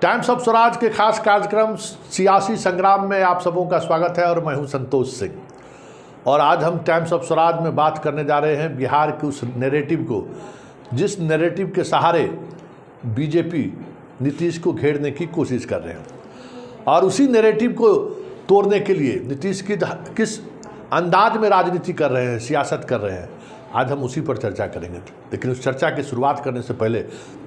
Times of Swaraj के खास कार्यक्रम सियासी संग्राम में आप सबों का स्वागत है और मैं हूं संतोष सिंह। और आज हम टाइम्स ऑफ स्वराज में बात करने जा रहे हैं बिहार के उस नैरेटिव को, जिस नैरेटिव के सहारे बीजेपी नीतीश को घेरने की कोशिश कर रहे हैं। और उसी नैरेटिव को तोड़ने के लिए नीतीश किस अंदाज में राजनीति कर रहे हैं, सियासत कर रहे हैं, आज हम उसी पर चर्चा करेंगे। लेकिन उस चर्चा की शुरुआत करने से पहले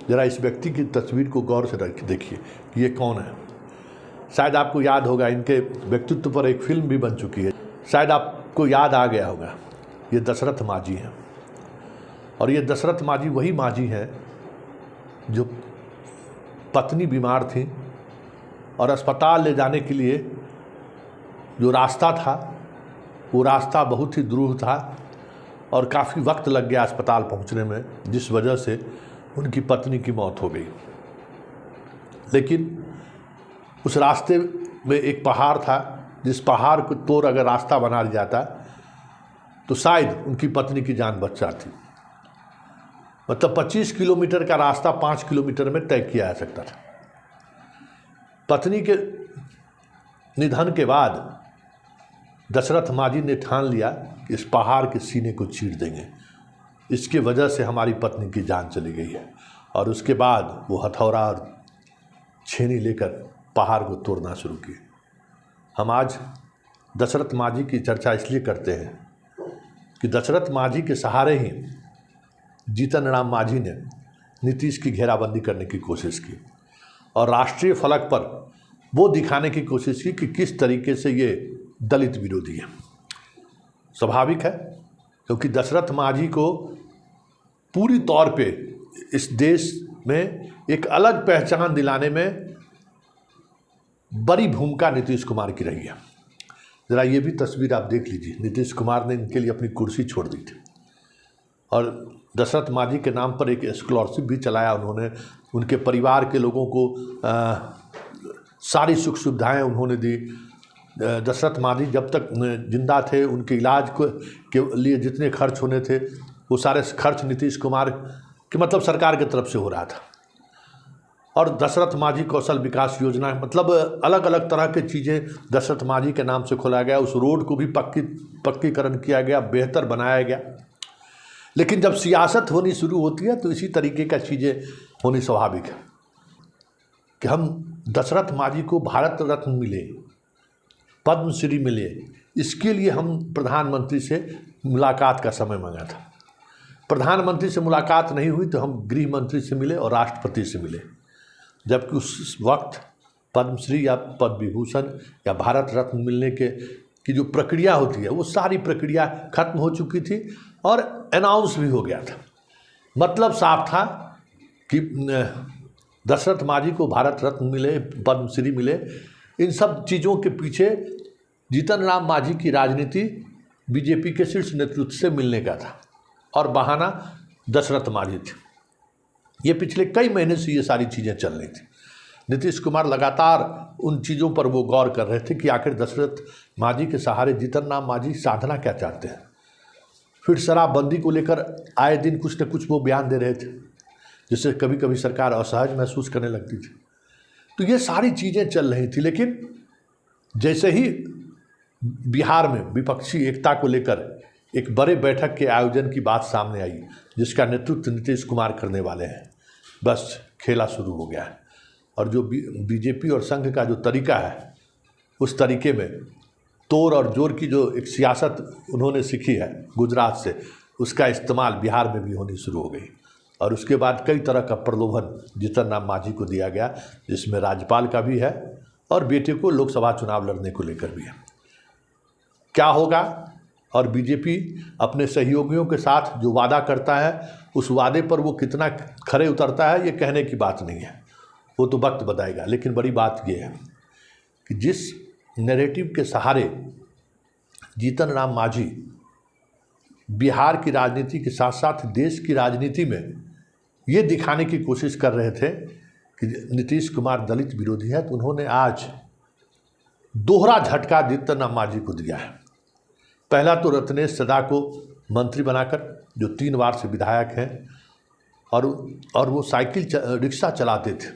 ज़रा इस व्यक्ति की तस्वीर को गौर से देखिए कि ये कौन है। शायद आपको याद होगा, इनके व्यक्तित्व पर एक फिल्म भी बन चुकी है, शायद आपको याद आ गया होगा। ये दशरथ मांझी हैं। और ये दशरथ मांझी वही मांझी हैं जो पत्नी बीमार थी और अस्पताल ले जाने के लिए जो रास्ता था वो रास्ता बहुत ही दूर था और काफ़ी वक्त लग गया अस्पताल पहुंचने में, जिस वजह से उनकी पत्नी की मौत हो गई। लेकिन उस रास्ते में एक पहाड़ था, जिस पहाड़ को तोड़ अगर रास्ता बना दिया जाता तो शायद उनकी पत्नी की जान बच जाती। मतलब 25 किलोमीटर का रास्ता 5 किलोमीटर में तय किया जा सकता था। पत्नी के निधन के बाद दशरथ मांझी ने ठान लिया कि इस पहाड़ के सीने को चीर देंगे, इसके वजह से हमारी पत्नी की जान चली गई है। और उसके बाद वो हथौड़ा और छेनी लेकर पहाड़ को तोड़ना शुरू किए। हम आज दशरथ मांझी की चर्चा इसलिए करते हैं कि दशरथ मांझी के सहारे ही जीतन राम मांझी ने नीतीश की घेराबंदी करने की कोशिश की और राष्ट्रीय फलक पर वो दिखाने की कोशिश की कि किस तरीके से ये दलित विरोधी है। स्वाभाविक है, क्योंकि दशरथ मांझी को पूरी तौर पे इस देश में एक अलग पहचान दिलाने में बड़ी भूमिका नीतीश कुमार की रही है। ज़रा ये भी तस्वीर आप देख लीजिए। नीतीश कुमार ने इनके लिए अपनी कुर्सी छोड़ दी थी और दशरथ मांझी के नाम पर एक स्कॉलरशिप भी चलाया उन्होंने। उनके परिवार के लोगों को सारी सुख सुविधाएं उन्होंने दी। दशरथ मांझी जब तक जिंदा थे उनके इलाज के लिए जितने खर्च होने थे वो सारे खर्च नीतीश कुमार के मतलब सरकार की तरफ से हो रहा था। और दशरथ मांझी कौशल विकास योजना, मतलब अलग अलग तरह की चीज़ें दशरथ मांझी के नाम से खोला गया। उस रोड को भी पक्कीकरण किया गया, बेहतर बनाया गया। लेकिन जब सियासत होनी शुरू होती है तो इसी तरीके का चीज़ें होनी स्वाभाविक है कि हम दशरथ मांझी को भारत रत्न मिले, पद्मश्री मिले, इसके लिए हम प्रधानमंत्री से मुलाकात का समय मांगा था। प्रधानमंत्री से मुलाकात नहीं हुई तो हम गृह मंत्री से मिले और राष्ट्रपति से मिले, जबकि उस वक्त पद्मश्री या पद्म विभूषण या भारत रत्न मिलने की जो प्रक्रिया होती है वो सारी प्रक्रिया खत्म हो चुकी थी और अनाउंस भी हो गया था। मतलब साफ था कि दशरथ मांझी को भारत रत्न मिले, पद्मश्री मिले। इन सब चीज़ों के पीछे जीतन राम मांझी की राजनीति बीजेपी के शीर्ष नेतृत्व से मिलने का था और बहाना दशरथ मांझी थे। ये पिछले कई महीने से ये सारी चीज़ें चल रही थी। नीतीश कुमार लगातार उन चीज़ों पर वो गौर कर रहे थे कि आखिर दशरथ मांझी के सहारे जीतन राम मांझी साधना क्या चाहते हैं। फिर शराबबंदी को लेकर आए दिन कुछ न कुछ वो बयान दे रहे थे, जिससे कभी कभी सरकार असहज महसूस करने लगती थी। तो ये सारी चीज़ें चल रही थी। लेकिन जैसे ही बिहार में विपक्षी एकता को लेकर एक बड़े बैठक के आयोजन की बात सामने आई, जिसका नेतृत्व नीतीश कुमार करने वाले हैं, बस खेला शुरू हो गया है। और जो बीजेपी और संघ का जो तरीका है, उस तरीके में तोड़ और जोर की जो एक सियासत उन्होंने सीखी है गुजरात से, उसका इस्तेमाल बिहार में भी होनी शुरू हो गई। और उसके बाद कई तरह का प्रलोभन जीतन राम मांझी को दिया गया, जिसमें राज्यपाल का भी है और बेटे को लोकसभा चुनाव लड़ने को लेकर भी है। क्या होगा और बीजेपी अपने सहयोगियों के साथ जो वादा करता है उस वादे पर वो कितना खरे उतरता है, ये कहने की बात नहीं है, वो तो वक्त बताएगा। लेकिन बड़ी बात ये है कि जिस नैरेटिव के सहारे जीतन राम मांझी बिहार की राजनीति के साथ साथ देश की राजनीति में ये दिखाने की कोशिश कर रहे थे कि नीतीश कुमार दलित विरोधी है, तो उन्होंने आज दोहरा झटका जीतन राम मांझी को दिया है। पहला तो रत्नेश सदा को मंत्री बनाकर, जो 3 बार से विधायक हैं और वो साइकिल रिक्शा चलाते थे,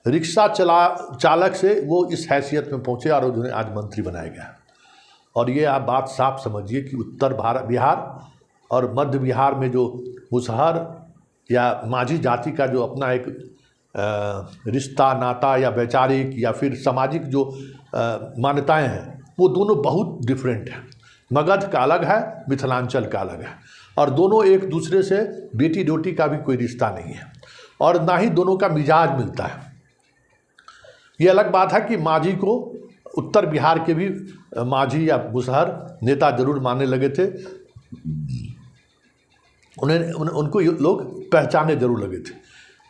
रिक्शा चालक से वो इस हैसियत में पहुँचे और उन्हें आज मंत्री बनाया गया। और ये आप बात साफ समझिए कि उत्तर बिहार और मध्य बिहार में जो मुसहर या माझी जाति का जो अपना एक रिश्ता नाता या वैचारिक या फिर सामाजिक जो मान्यताएं हैं, वो दोनों बहुत डिफरेंट हैं। मगध का अलग है, मिथिलांचल का अलग है, और दोनों एक दूसरे से बेटी रोटी का भी कोई रिश्ता नहीं है, और ना ही दोनों का मिजाज मिलता है। ये अलग बात है कि माझी को उत्तर बिहार के भी माझी या मुसहर नेता जरूर मानने लगे थे, उनको लोग पहचाने जरूर लगे थे।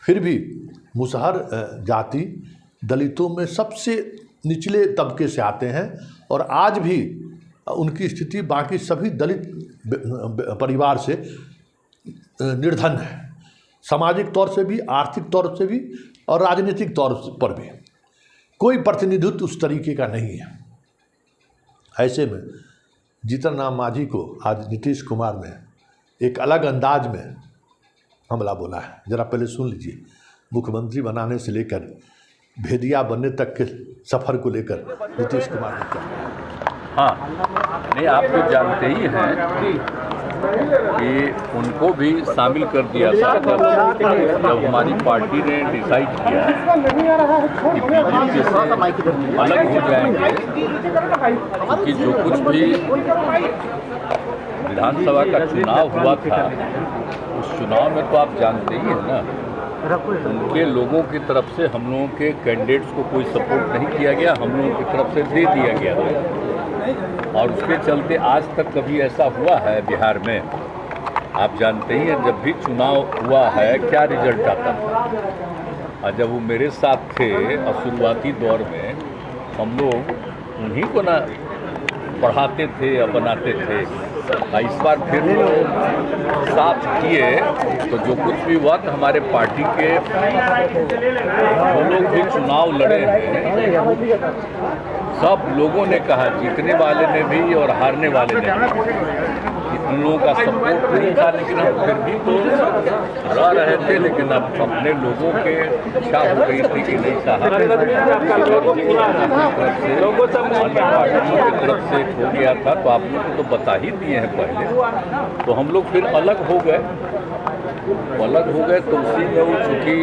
फिर भी मुसहर जाति दलितों में सबसे निचले तबके से आते हैं, और आज भी उनकी स्थिति बाकी सभी दलित परिवार से निर्धन है, सामाजिक तौर से भी, आर्थिक तौर से भी और राजनीतिक तौर पर भी। कोई प्रतिनिधित्व उस तरीके का नहीं है। ऐसे में जीतन राम मांझी को आज नीतीश कुमार ने एक अलग अंदाज में हमला बोला है। ज़रा पहले सुन लीजिए। मुख्यमंत्री बनाने से लेकर भेदिया बनने तक के सफ़र को लेकर नीतीश कुमार ने क्या। हाँ, नहीं, आप तो जानते ही हैं कि उनको भी शामिल कर दिया था जब हमारी पार्टी ने डिसाइड किया कि बीजेपी से अलग हो जाएंगे, क्योंकि जो कुछ भी विधानसभा का चुनाव हुआ था उस चुनाव में तो आप जानते ही हैं ना, उनके लोगों की तरफ से हम लोगों के कैंडिडेट्स को कोई सपोर्ट नहीं किया गया, हम लोगों की तरफ से दे दिया गया। और उसके चलते आज तक कभी ऐसा हुआ है बिहार में, आप जानते ही हैं, जब भी चुनाव हुआ है क्या रिजल्ट आता था। और जब वो मेरे साथ थे और शुरुआती दौर में हम लोग उन्हीं को ना पढ़ाते थे या बनाते थे। इस बार फिर वो साथ किए तो जो कुछ भी हुआ तो हमारे पार्टी के जो लोग भी चुनाव लड़े हैं सब लोगों ने कहा, जीतने वाले ने भी और हारने वाले ने भी, उन लोगों का सपोर्ट नहीं था, लेकिन हम फिर भी तो लड़ रहे थे। लेकिन अब अपने लोगों के इच्छा हो गई थी कि नहीं साहब की तरफ से हो गया था, तो आप लोग को तो बता ही दिए हैं पहले। तो हम लोग फिर अलग हो गए तो उसी में वो चूँकि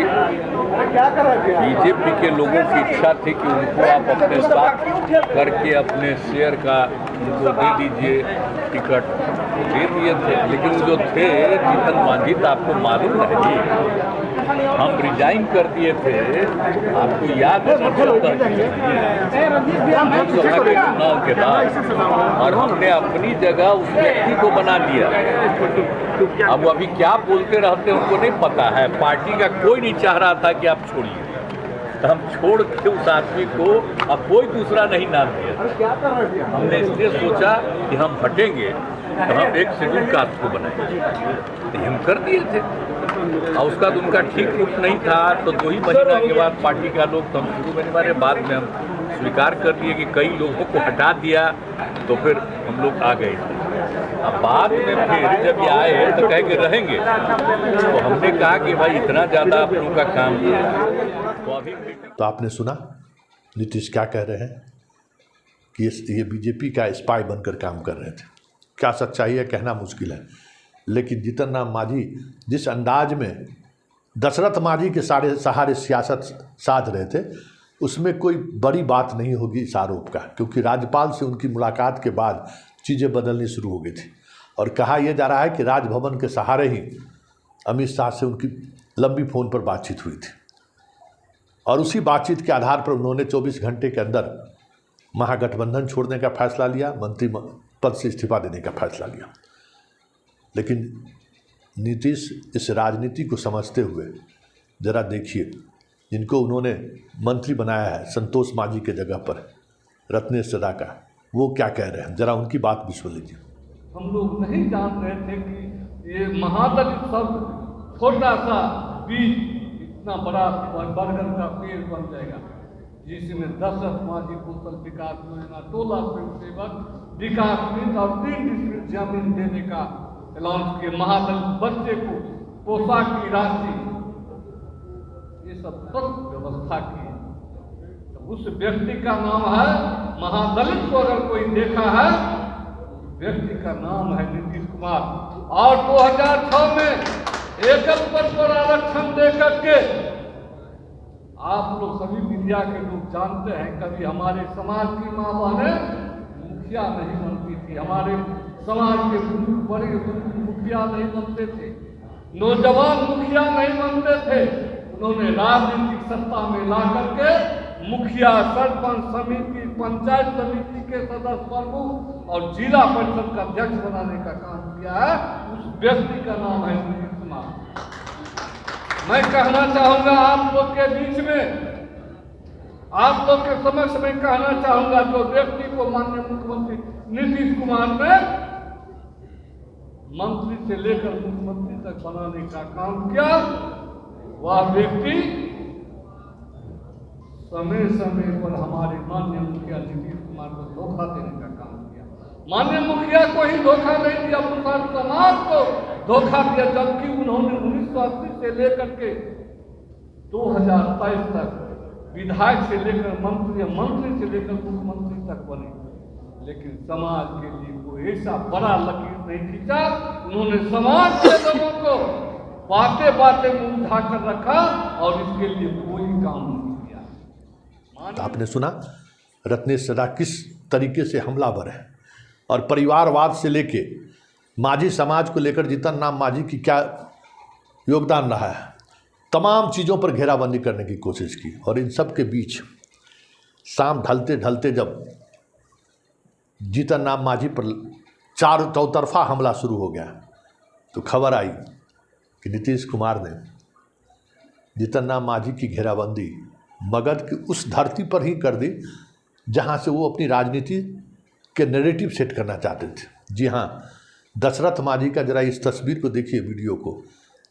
बीजेपी के लोगों की इच्छा थी कि उनको आप अपने साथ करके अपने शेयर का उनको दे दीजिए टिकट, दे दिए थे। लेकिन जो थे जीतन मांझी, तो आपको मालूम है जी, हम रिजाइन कर दिए थे, आपको याद है लोकसभा के चुनाव के बाद, और हमने अपनी जगह उस व्यक्ति को बना दिया। अब अभी क्या बोलते रहते उनको नहीं पता है। पार्टी का कोई नहीं चाह रहा था कि आप छोड़िए, तो हम छोड़ के उस आदमी को अब कोई दूसरा नहीं नाम दिया। हमने इसलिए सोचा कि हम हटेंगे तो हम एक शेड्यूल कास्ट को बनाएंगे, तो हम कर दिए थे। और उसका तो उनका ठीक रूप नहीं था, तो 2 ही महीना के बाद पार्टी का लोग, तो हम शुरू में बारे बाद में हम स्वीकार कर दिए कि कई लोगों को हटा दिया, तो फिर हम लोग आ गए। अब बाद में फिर जब ये आए तो कह के रहेंगे, तो हमने कहा कि भाई इतना ज़्यादा आप लोगों का काम किया तो अभी। तो आपने सुना नीतीश क्या कह रहे हैं कि ये बीजेपी का स्पाई बनकर काम कर रहे थे। क्या सच्चाई है कहना मुश्किल है, लेकिन जीतन राम मांझी जिस अंदाज में दशरथ मांझी के सहारे सियासत साध रहे थे, उसमें कोई बड़ी बात नहीं होगी इस आरोप का, क्योंकि राज्यपाल से उनकी मुलाकात के बाद चीज़ें बदलनी शुरू हो गई थी। और कहा यह जा रहा है कि राजभवन के सहारे ही अमित शाह से उनकी लंबी फ़ोन पर बातचीत हुई थी, और उसी बातचीत के आधार पर उन्होंने 24 घंटे के अंदर महागठबंधन छोड़ने का फैसला लिया, मंत्री पद से इस्तीफा देने का फैसला लिया। लेकिन नीतीश इस राजनीति को समझते हुए ज़रा देखिए, जिनको उन्होंने मंत्री बनाया है संतोष मांझी के जगह पर रत्नेश सदा का, वो क्या कह रहे हैं, ज़रा उनकी बात भी सुन लीजिए। हम लोग नहीं जान रहे थे कि ये महादलित शब्द छोटा सा बीज इतना बड़ा बरगद का पेड़ बन जाएगा, जिसमें दशरथ मांझी कौशल विकास योजना, 2 लाख स्वयंसेवक विकास मित्र और 3 डिस्ट्रिक्ट जमीन देने का ऐलान किए, महादलित बच्चे को पोशाक की राशि, ये सब व्यवस्था की। उस व्यक्ति का नाम है, महादलित को अगर कोई देखा है, व्यक्ति का नाम है नीतीश कुमार। और 2006 में एकल पद पर आरक्षण दे करके आप लोग सभी मीडिया के लोग जानते हैं, कभी हमारे समाज की माँ बहनें मुखिया नहीं बनती थी, हमारे समाज के बड़े मुखिया नहीं बनते थे, नौजवान मुखिया नहीं बनते थे। उन्होंने राजनीतिक सत्ता में ला करके मुखिया, सरपंच समिति, पंचायत समिति के सदस्य प्रमुख और जिला परिषद का अध्यक्ष बनाने का काम किया है। उस व्यक्ति का नाम है नीतीश कुमार। मैं कहना चाहूंगा आप लोग के बीच में, आप लोग के समक्ष में कहना चाहूंगा, जो व्यक्ति को माननीय मुख्यमंत्री नीतीश कुमार ने मंत्री से लेकर मुख्यमंत्री तक बनाने का काम किया, वह व्यक्ति समय समय पर हमारे माननीय मुखिया नीतीश कुमार को धोखा देने का काम किया। माननीय मुखिया को ही धोखा नहीं दिया, पूरा समाज को धोखा दिया। जबकि उन्होंने 1980 से लेकर के 2023 तक विधायक से लेकर मंत्री, मंत्री से लेकर मुख्यमंत्री तक बने, लेकिन समाज के लिए कोई ऐसा बड़ा लकीर नहीं खींचा। उन्होंने समाज के लोगों को बातें बातें में उठा कर रखा और इसके लिए कोई काम नहीं किया। तो आपने सुना रत्नेश सदा किस तरीके से हमलावर है, और परिवारवाद से लेके माझी समाज को लेकर जीतन राम माझी की क्या योगदान रहा है, तमाम चीज़ों पर घेराबंदी करने की कोशिश की। और इन सब के बीच शाम ढलते ढलते जब जीतन राम माझी पर चौतरफा हमला शुरू हो गया, तो खबर आई कि नीतीश कुमार ने जीतन राम माझी की घेराबंदी मगध की उस धरती पर ही कर दी जहाँ से वो अपनी राजनीति के नैरेटिव सेट करना चाहते थे। जी हाँ, दशरथ माझी का जरा इस तस्वीर को देखिए, वीडियो को।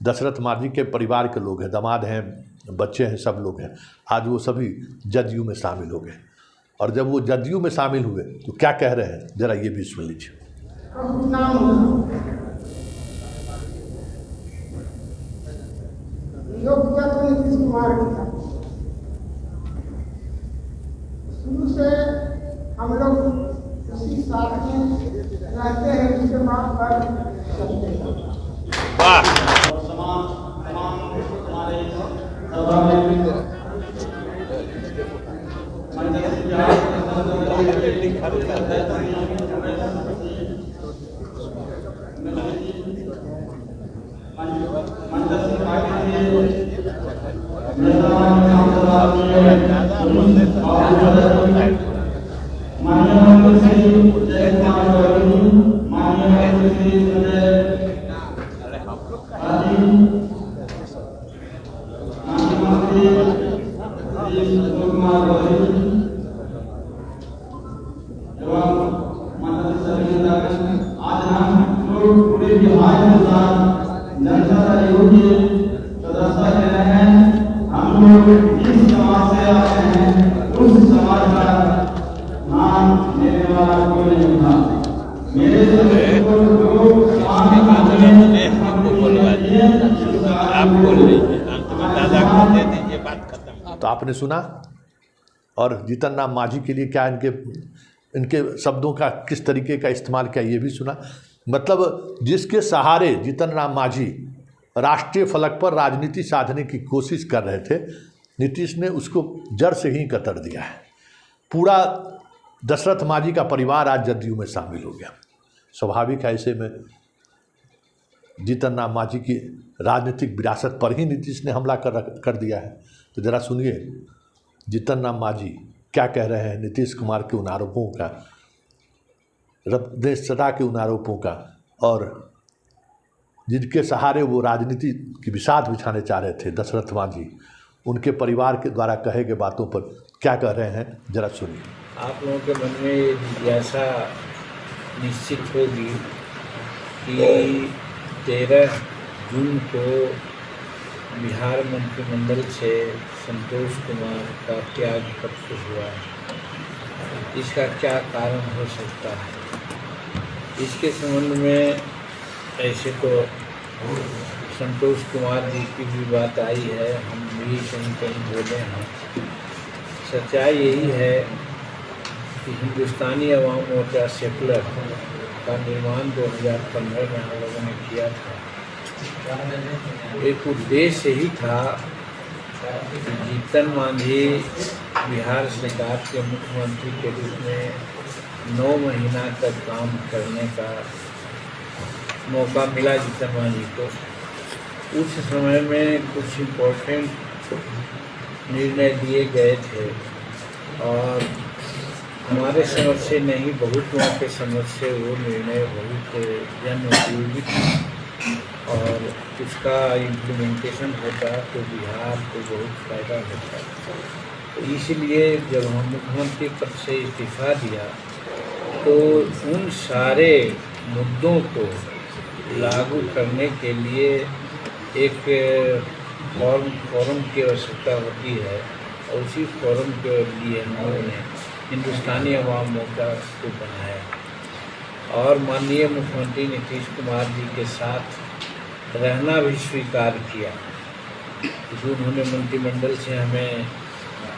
दशरथ माझी के परिवार के लोग हैं, दामाद हैं, बच्चे हैं, सब लोग हैं। आज वो सभी जदयू में शामिल हो गए, और जब वो जदयू में शामिल हुए तो क्या कह रहे हैं, जरा ये भी सुन लीजिए। नीतीश कुमार की था। शुरू से हम लोग उसी साथ में रहते हैं, उसके बाद पर तो आपने सुना, और जीतन राम माझी के लिए क्या इनके शब्दों का किस तरीके का इस्तेमाल किया, ये भी सुना। मतलब जिसके सहारे जीतन राम माझी राष्ट्रीय फलक पर राजनीति साधने की कोशिश कर रहे थे, नीतीश ने उसको जड़ से ही कतर दिया है। पूरा दशरथ माझी का परिवार आज जदयू में शामिल हो गया। स्वाभाविक है, ऐसे में जीतन राम माझी की राजनीतिक विरासत पर ही नीतीश ने हमला कर दिया है। तो ज़रा सुनिए जीतन राम माझी क्या कह रहे हैं नीतीश कुमार के उन आरोपों का, रत्नेश सदा के उन आरोपों का, और जिनके सहारे वो राजनीति की बिसात बिछाने चाह रहे थे दशरथ माझी, उनके परिवार के द्वारा कहे गए बातों पर क्या कह रहे हैं, जरा सुनिए। आप लोगों के मन में जिज्ञासा निश्चित होगी कि 13 जून को बिहार मंत्रिमंडल से संतोष कुमार का त्याग कब से हुआ, इसका क्या कारण हो सकता है। इसके संबंध में ऐसे तो संतोष कुमार जी की भी बात आई है, हम भी कहीं कहीं बोले हैं। सच्चाई यही है कि हिंदुस्तानी अवाम मोर्चा सेकुलर का निर्माण 2015 में हम लोगों ने किया था। एक उद्देश्य ही था कि जीतन मांझी बिहार सरकार के मुख्यमंत्री के रूप में 9 महीना तक काम करने का मौका मिला जीतन मांझी को। उस समय में कुछ इम्पोर्टेंट निर्णय लिए गए थे और हमारे समझ से नहीं, बहुत लोगों के समझ से वो निर्णय बहुत जन उपयोगी था और उसका इम्प्लीमेंटेशन होता तो बिहार को बहुत फ़ायदा होता। तो इसलिए जब हम मुख्यमंत्री पद से इस्तीफ़ा दिया तो उन सारे मुद्दों को लागू करने के लिए एक फॉरम की आवश्यकता होती है और उसी फॉरम के लिए हम लोगों ने हिंदुस्तानी अवाम मोर्चा को बनाया और माननीय मुख्यमंत्री नीतीश कुमार जी के साथ रहना भी स्वीकार किया। जो उन्होंने मंत्रिमंडल से हमें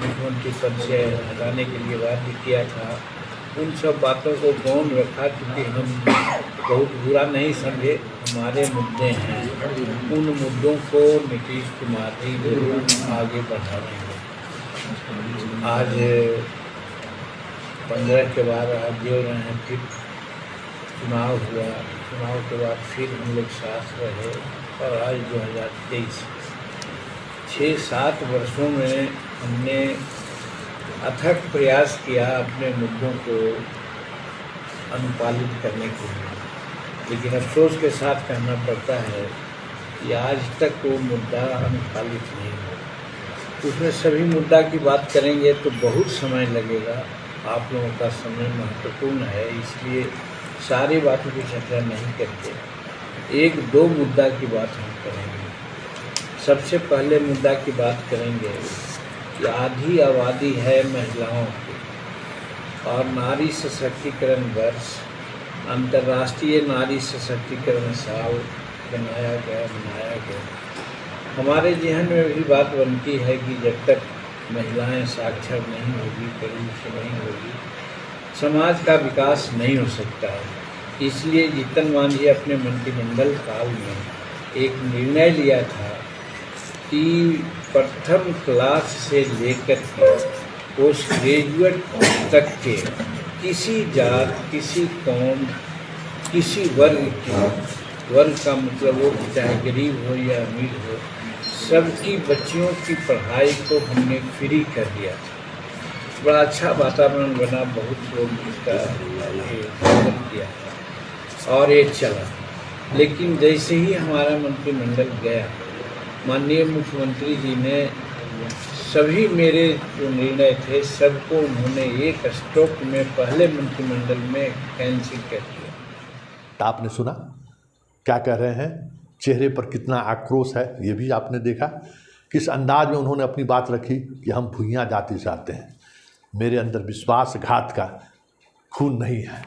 मुख्यमंत्री पद से हटाने के लिए बाध्य किया था, उन सब बातों को गौण रखा क्योंकि हम बहुत बुरा नहीं समझे, हमारे मुद्दे हैं। उन मुद्दों को नीतीश कुमार जी जरूर आगे बढ़ाएंगे। आज 15 के बाद आज जो रहे फिर चुनाव हुआ, चुनाव के बाद फिर हम लोग साथ रहे और आज 2023 6-7 वर्षों में हमने अथक प्रयास किया अपने मुद्दों को अनुपालित करने के लिए, लेकिन अफसोस के साथ कहना पड़ता है कि आज तक वो मुद्दा अनुपालित नहीं हुआ। उसमें सभी मुद्दा की बात करेंगे तो बहुत समय लगेगा। आप लोगों का समय महत्वपूर्ण है, इसलिए सारी बातों की चर्चा नहीं करते। 1-2 मुद्दा की बात हम करेंगे। सबसे पहले मुद्दा की बात करेंगे कि आधी आबादी है महिलाओं की और नारी सशक्तिकरण वर्ष, अंतर्राष्ट्रीय नारी सशक्तिकरण साल मनाया गया। हमारे जहन में भी बात बनती है कि जब तक महिलाएं साक्षर नहीं होगी, करीब से नहीं होगी, समाज का विकास नहीं हो सकता है। इसलिए जीतन मांझी अपने मंत्रिमंडल काल में एक निर्णय लिया था कि प्रथम क्लास से लेकर के पोस्ट ग्रेजुएट तक के किसी जात, किसी कौम, किसी वर्ग का मतलब वो चाहे गरीब हो या अमीर हो, सबकी बच्चियों की पढ़ाई को हमने फ्री कर दिया। बड़ा अच्छा वातावरण बना, बहुत लोग इसका स्वागत किया और ये चला। लेकिन जैसे ही हमारा मंत्रिमंडल गया, माननीय मुख्यमंत्री जी ने सभी मेरे जो निर्णय थे सबको उन्होंने एक स्ट्रोक में पहले मंत्रिमंडल में कैंसिल कर दिया। आपने सुना क्या कह रहे हैं, चेहरे पर कितना आक्रोश है, ये भी आपने देखा किस अंदाज में उन्होंने अपनी बात रखी कि हम भुइयाँ जाति चाहते हैं, मेरे अंदर विश्वासघात का खून नहीं है।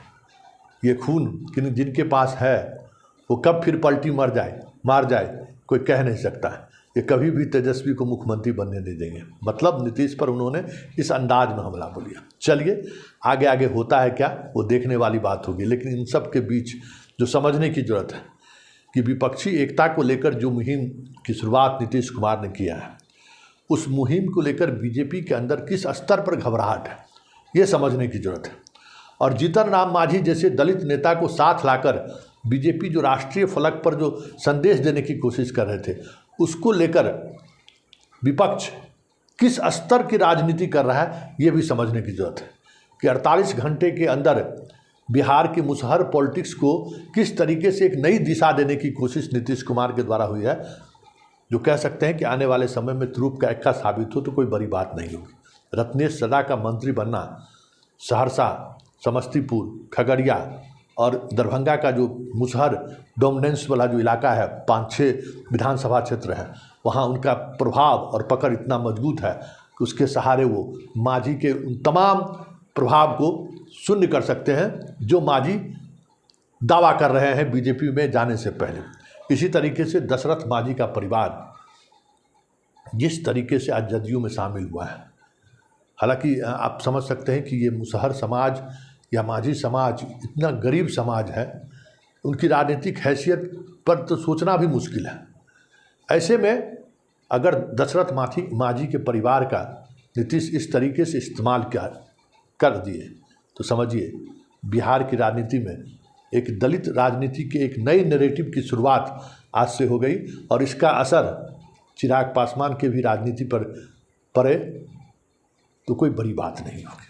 ये खून जिनके पास है वो कब फिर पलटी मार जाए कोई कह नहीं सकता। ये कभी भी तेजस्वी को मुख्यमंत्री बनने नहीं देंगे। मतलब नीतीश पर उन्होंने इस अंदाज में हमला बोलिया। चलिए आगे आगे होता है क्या, वो देखने वाली बात होगी। लेकिन इन सब के बीच जो समझने की ज़रूरत है कि विपक्षी एकता को लेकर जो मुहिम की शुरुआत नीतीश कुमार ने किया है, उस मुहिम को लेकर बीजेपी के अंदर किस स्तर पर घबराहट है, ये समझने की ज़रूरत है। और जीतन राम मांझी जैसे दलित नेता को साथ लाकर बीजेपी जो राष्ट्रीय फलक पर जो संदेश देने की कोशिश कर रहे थे, उसको लेकर विपक्ष किस स्तर की राजनीति कर रहा है, ये भी समझने की ज़रूरत है कि 48 घंटे के अंदर बिहार की मुसहर पॉलिटिक्स को किस तरीके से एक नई दिशा देने की कोशिश नीतीश कुमार के द्वारा हुई है, जो कह सकते हैं कि आने वाले समय में तुरूप का एक्का साबित हो तो कोई बड़ी बात नहीं होगी। रत्नेश सदा का मंत्री बनना, सहरसा, समस्तीपुर, खगड़िया और दरभंगा का जो मुसहर डोमिनेंस वाला जो इलाका है, 5-6 विधानसभा क्षेत्र है, वहाँ उनका प्रभाव और पकड़ इतना मजबूत है कि उसके सहारे वो मांझी के उन तमाम प्रभाव को शून्य कर सकते हैं जो मांझी दावा कर रहे हैं बीजेपी में जाने से पहले। इसी तरीके से दशरथ मांझी का परिवार जिस तरीके से आज जदयू में शामिल हुआ है, हालांकि आप समझ सकते हैं कि ये मुसहर समाज या माझी समाज इतना गरीब समाज है, उनकी राजनीतिक हैसियत पर तो सोचना भी मुश्किल है। ऐसे में अगर दशरथ माझी के परिवार का नीतीश इस तरीके से इस्तेमाल कर दिए तो समझिए बिहार की राजनीति में एक दलित राजनीति के एक नई नैरेटिव की शुरुआत आज से हो गई, और इसका असर चिराग पासवान के भी राजनीति पर पड़े तो कोई बड़ी बात नहीं होगी।